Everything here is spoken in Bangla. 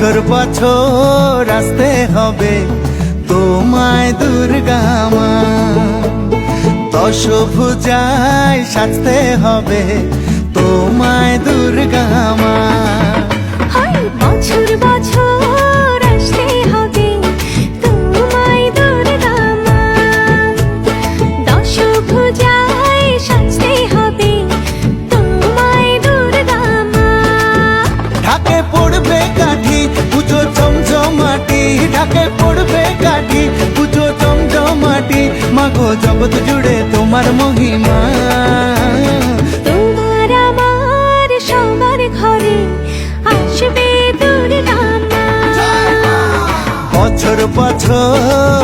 বছর বছর আসতে হবে তোমায় দুর্গা মা, দশভুজায় সাজতে হবে তোমায় দুর্গা মা। বছর বছর আসতে হবে তোমায় দুর্গা মা, দশভুজায় সাজতে হবে তোমায় দুর্গা মা। ঢাকে পড়বে কাঠি পুজো জমজমাটি, ঢাকে পড়বে কাঠি পুজো জমজমাটি, মাগো জগৎ জুড়ে তোমার মহিমা। তোমার আমার সবার ঘরে আসবে দুর্গা মা। বছর বছর